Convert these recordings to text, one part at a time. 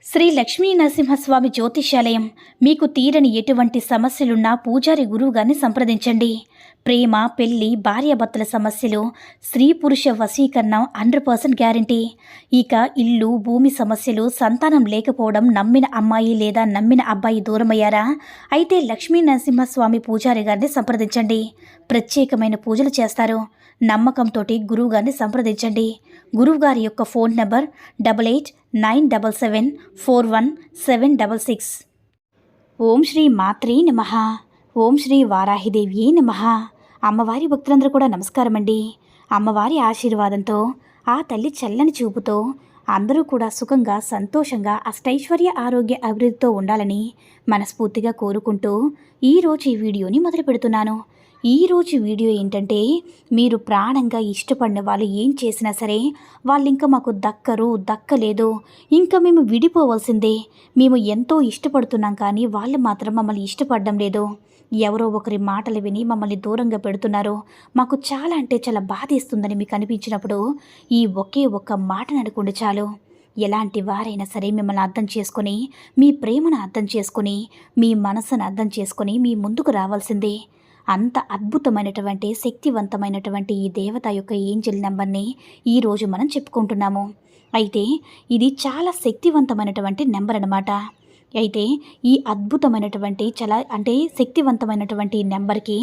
శ్రీ లక్ష్మీ నరసింహస్వామి జ్యోతిష్యాలయం. మీకు తీరని ఎటువంటి సమస్యలున్నా పూజారి గురువుగారిని సంప్రదించండి. ప్రేమ, పెళ్లి, భార్యాభర్తల సమస్యలు, స్త్రీ పురుష వశీకరణం 100% గ్యారంటీ. ఇక ఇల్లు, భూమి సమస్యలు, సంతానం లేకపోవడం, నమ్మిన అమ్మాయి లేదా నమ్మిన అబ్బాయి దూరమయ్యారా? అయితే లక్ష్మీ నరసింహస్వామి పూజారి గారిని సంప్రదించండి. ప్రత్యేకమైన పూజలు చేస్తారు. నమ్మకంతో గురువుగారిని సంప్రదించండి. గురువుగారి యొక్క ఫోన్ నెంబర్ 8897741766. ఓం శ్రీ మాత్రే నమః. ఓం శ్రీ వారాహిదేవ్యే నమః. అమ్మవారి భక్తులందరూ కూడా నమస్కారం అండి. అమ్మవారి ఆశీర్వాదంతో, ఆ తల్లి చల్లని చూపుతో అందరూ కూడా సుఖంగా, సంతోషంగా, అష్టైశ్వర్య, ఆరోగ్య, అభివృద్ధితో ఉండాలని మనస్ఫూర్తిగా కోరుకుంటూ ఈరోజు ఈ వీడియోని మొదలు పెడుతున్నాను. ఈరోజు వీడియో ఏంటంటే, మీరు ప్రాణంగా ఇష్టపడిన వాళ్ళు ఏం చేసినా సరే వాళ్ళు ఇంకా మాకు దక్కలేదు, ఇంకా మేము విడిపోవలసిందే, మేము ఎంతో ఇష్టపడుతున్నాం కానీ వాళ్ళు మాత్రం మమ్మల్ని ఇష్టపడడం లేదు, ఎవరో ఒకరి మాటలు విని మమ్మల్ని దూరంగా పెడుతున్నారు, మాకు చాలా అంటే చాలా బాధేస్తుందని మీకు అనిపించినప్పుడు ఈ ఒకే ఒక్క మాటను అనుకోండి చాలు. ఎలాంటి వారైనా సరే మిమ్మల్ని అర్థం చేసుకొని, మీ ప్రేమను అర్థం చేసుకొని, మీ మనసును అర్థం చేసుకొని మీ ముందుకు రావాల్సిందే. అంత అద్భుతమైనటువంటి, శక్తివంతమైనటువంటి ఈ దేవత యొక్క ఏంజెల్ నెంబర్ని ఈరోజు మనం చెప్పుకుంటున్నాము. అయితే ఇది చాలా శక్తివంతమైనటువంటి నెంబర్ అన్నమాట. అయితే ఈ అద్భుతమైనటువంటి, చాలా అంటే శక్తివంతమైనటువంటి నెంబర్కి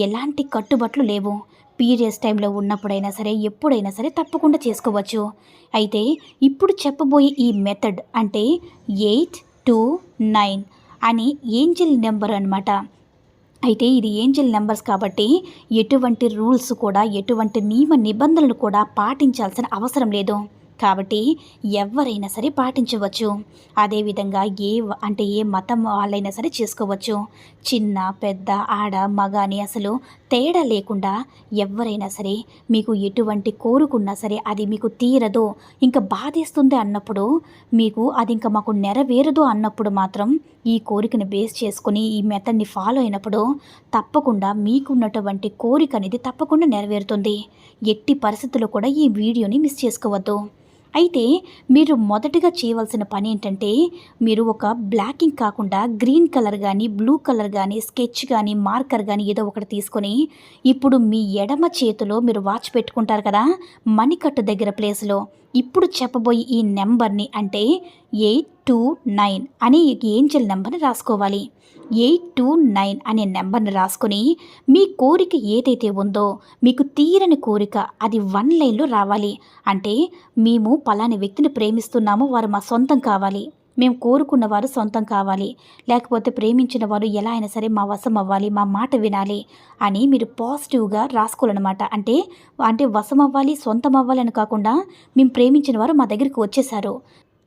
ఎలాంటి కట్టుబాట్లు లేవు. పీరియడ్స్ టైంలో ఉన్నప్పుడైనా సరే, ఎప్పుడైనా సరే తప్పకుండా చేసుకోవచ్చు. అయితే ఇప్పుడు చెప్పబోయే ఈ మెథడ్ అంటే 829 అని ఏంజెల్ నెంబర్ అన్నమాట. అయితే ఇది ఏంజెల్ నెంబర్స్ కాబట్టి ఎటువంటి రూల్స్ కూడా, ఎటువంటి నియమ నిబంధనలు కూడా పాటించాల్సిన అవసరం లేదు. కాబట్టి ఎవరైనా సరే పాటించవచ్చు. అదేవిధంగా ఏ మతం వాళ్ళైనా సరే చేసుకోవచ్చు. చిన్న, పెద్ద, ఆడ, మగ అని అసలు తేడా లేకుండా ఎవరైనా సరే మీకు ఎటువంటి కోరుకున్నా సరే అది మీకు తీరదు, ఇంకా బాధేస్తుంది అన్నప్పుడు, మీకు అది ఇంకా మాకు నెరవేరదు అన్నప్పుడు మాత్రం ఈ కోరికని బేస్ చేసుకుని ఈ మెథడ్ని ఫాలో అయినప్పుడు తప్పకుండా మీకున్నటువంటి కోరిక అనేది తప్పకుండా నెరవేరుతుంది. ఎట్టి పరిస్థితుల్లో కూడా ఈ వీడియోని మిస్ చేసుకోవద్దు. అయితే మీరు మొదటగా చేయవలసిన పని ఏంటంటే, మీరు ఒక బ్లాకింగ్ కాకుండా గ్రీన్ కలర్ కానీ, బ్లూ కలర్ కానీ, స్కెచ్ కానీ, మార్కర్ కానీ ఏదో ఒకటి తీసుకొని, ఇప్పుడు మీ ఎడమ చేతిలో మీరు వాచ్ పెట్టుకుంటారు కదా, మణికట్టు దగ్గర ప్లేస్లో ఇప్పుడు చెప్పబోయే ఈ నెంబర్ని అంటే 829 అనే ఏంజెల్ నెంబర్ని రాసుకోవాలి. 829 అనే నెంబర్ని రాసుకొని మీ కోరిక ఏదైతే ఉందో, మీకు తీరని కోరిక అది 1 లైన్లో రావాలి. అంటే మేము పలాని వ్యక్తిని ప్రేమిస్తున్నాము, వారు మా సొంతం కావాలి, మేము కోరుకున్న వారు సొంతం కావాలి, లేకపోతే ప్రేమించిన వారు ఎలా అయినా సరే మా వశం అవ్వాలి, మా మాట వినాలి అని మీరు పాజిటివ్గా రాసుకోవాలన్నమాట. అంటే వశం అవ్వాలి, సొంతం అవ్వాలి అని కాకుండా, మేము ప్రేమించిన వారు మా దగ్గరికి వచ్చేసారు,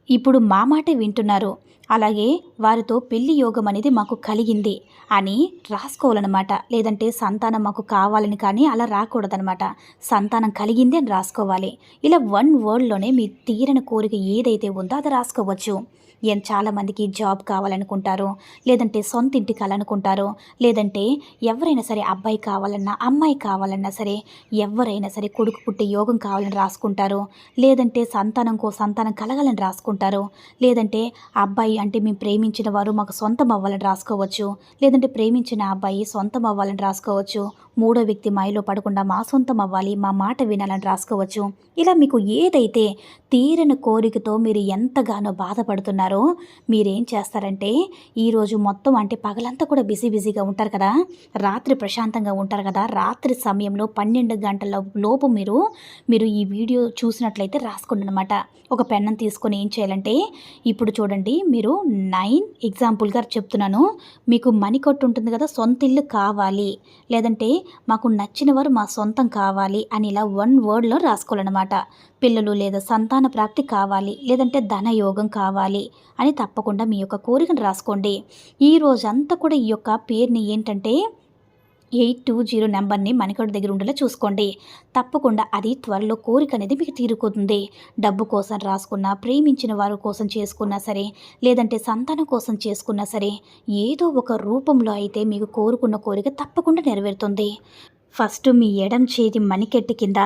ఇప్పుడు మా మాటే వింటున్నారు, అలాగే వారితో పెళ్లి యోగం అనేది మాకు కలిగింది అని రాసుకోవాలన్నమాట. లేదంటే సంతానం మాకు కావాలని కానీ అలా రాకూడదనమాట. సంతానం కలిగింది అని రాసుకోవాలి. ఇలా 1 వర్డ్లోనే మీ తీరని కోరిక ఏదైతే ఉందో అది రాసుకోవచ్చు. చాలామందికి జాబ్ కావాలనుకుంటారు, లేదంటే సొంత ఇంటి కావాలనుకుంటారు, లేదంటే ఎవరైనా సరే అబ్బాయి కావాలన్నా, అమ్మాయి కావాలన్నా సరే, ఎవరైనా సరే కొడుకు పుట్టే యోగం కావాలని రాసుకుంటారు, లేదంటే సంతానం కలగాలని రాసుకుంటారు, లేదంటే అబ్బాయి అంటే మేము ప్రేమించిన వారు మాకు సొంతం అవ్వాలని రాసుకోవచ్చు, లేదంటే ప్రేమించిన అబ్బాయి సొంతం అవ్వాలని రాసుకోవచ్చు, మూడో వ్యక్తి మాయలో పడకుండా మా సొంతం అవ్వాలి, మా మాట వినాలని రాసుకోవచ్చు. ఇలా మీకు ఏదైతే తీరని కోరికతో మీరు ఎంతగానో బాధపడుతున్నారో మీరేం చేస్తారంటే, ఈరోజు మొత్తం అంటే పగలంతా కూడా బిజీగా ఉంటారు కదా, రాత్రి ప్రశాంతంగా ఉంటారు కదా, రాత్రి సమయంలో 12 గంటల లోపు మీరు ఈ వీడియో చూసినట్లయితే రాసుకోండి అనమాట. ఒక పెన్ను తీసుకొని ఏం చేయాలంటే, ఇప్పుడు చూడండి, మీరు 9 ఎగ్జాంపుల్గా చెప్తున్నాను, మీకు మణికట్టు ఉంటుంది కదా, సొంత ఇల్లు కావాలి, లేదంటే మాకు నచ్చిన వారు మా సొంతం కావాలి అని ఇలా 1 వర్డ్లో రాసుకోవాలన్నమాట. పిల్లలు లేదా సంతాన ప్రాప్తి కావాలి, లేదంటే ధనయోగం కావాలి అని తప్పకుండా మీ యొక్క కోరికను రాసుకోండి. ఈ రోజంతా కూడా ఈ యొక్క పేరుని ఏంటంటే 820 నెంబర్ని మణికట్టు దగ్గర ఉండేలా చూసుకోండి. తప్పకుండా అది త్వరలో కోరిక అనేది మీకు తీరుకుతుంది. డబ్బు కోసం రాసుకున్నా, ప్రేమించిన వారి కోసం చేసుకున్నా సరే, లేదంటే సంతానం కోసం చేసుకున్నా సరే, ఏదో ఒక రూపంలో అయితే మీకు కోరుకున్న కోరిక తప్పకుండా నెరవేరుతుంది. ఫస్ట్ మీ ఎడం చేతి మణికెట్టు కింద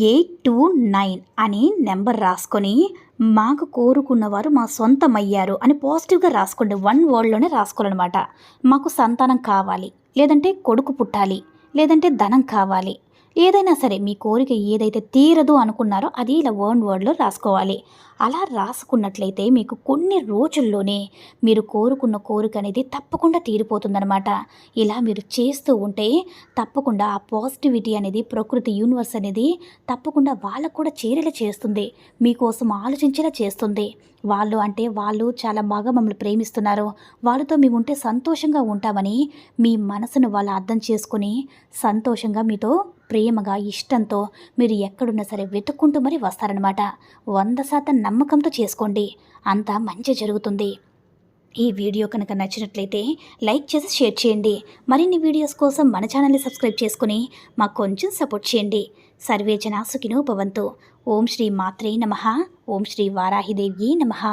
829 అని నెంబర్ రాసుకొని మాకు కోరుకున్నవారు మా సొంతమయ్యారు అని పాజిటివ్గా రాసుకోండి. 1 వర్డ్లోనే రాసుకోవాలన్నమాట. మాకు సంతానం కావాలి, లేదంటే కొడుకు పుట్టాలి, లేదంటే ధనం కావాలి, ఏదైనా సరే మీ కోరిక ఏదైతే తీరదు అనుకున్నారో అది ఇలా 1 వర్డ్లో రాసుకోవాలి. అలా రాసుకున్నట్లయితే మీకు కొన్ని రోజుల్లోనే మీరు కోరుకున్న కోరిక అనేది తప్పకుండా తీరిపోతుందనమాట. ఇలా మీరు చేస్తూ ఉంటే తప్పకుండా ఆ పాజిటివిటీ అనేది ప్రకృతి యూనివర్స్ అనేది తప్పకుండా వాళ్ళకు కూడా చేరేలా చేస్తుంది, మీకోసం ఆలోచించేలా చేస్తుంది. వాళ్ళు చాలా బాగా మమ్మల్ని ప్రేమిస్తున్నారు, వాళ్ళతో మేము ఉంటే సంతోషంగా ఉంటామని మీ మనసును వాళ్ళు అర్థం చేసుకొని సంతోషంగా మీతో ప్రేమగా ఇష్టంతో మీరు ఎక్కడున్నా సరే వెతుక్కుంటూ మరి వస్తారనమాట. 100% నమ్మకంతో చేసుకోండి, అంతా మంచి జరుగుతుంది. ఈ వీడియో కనుక నచ్చినట్లయితే లైక్ చేసి షేర్ చేయండి. మరిన్ని వీడియోస్ కోసం మన ఛానల్ని సబ్స్క్రైబ్ చేసుకుని మాకు కొంచెం సపోర్ట్ చేయండి. సర్వే జనా సుఖినో భవంతు. ఓం శ్రీ మాత్రే నమః. ఓం శ్రీ వారాహిదేవ్యే నమః.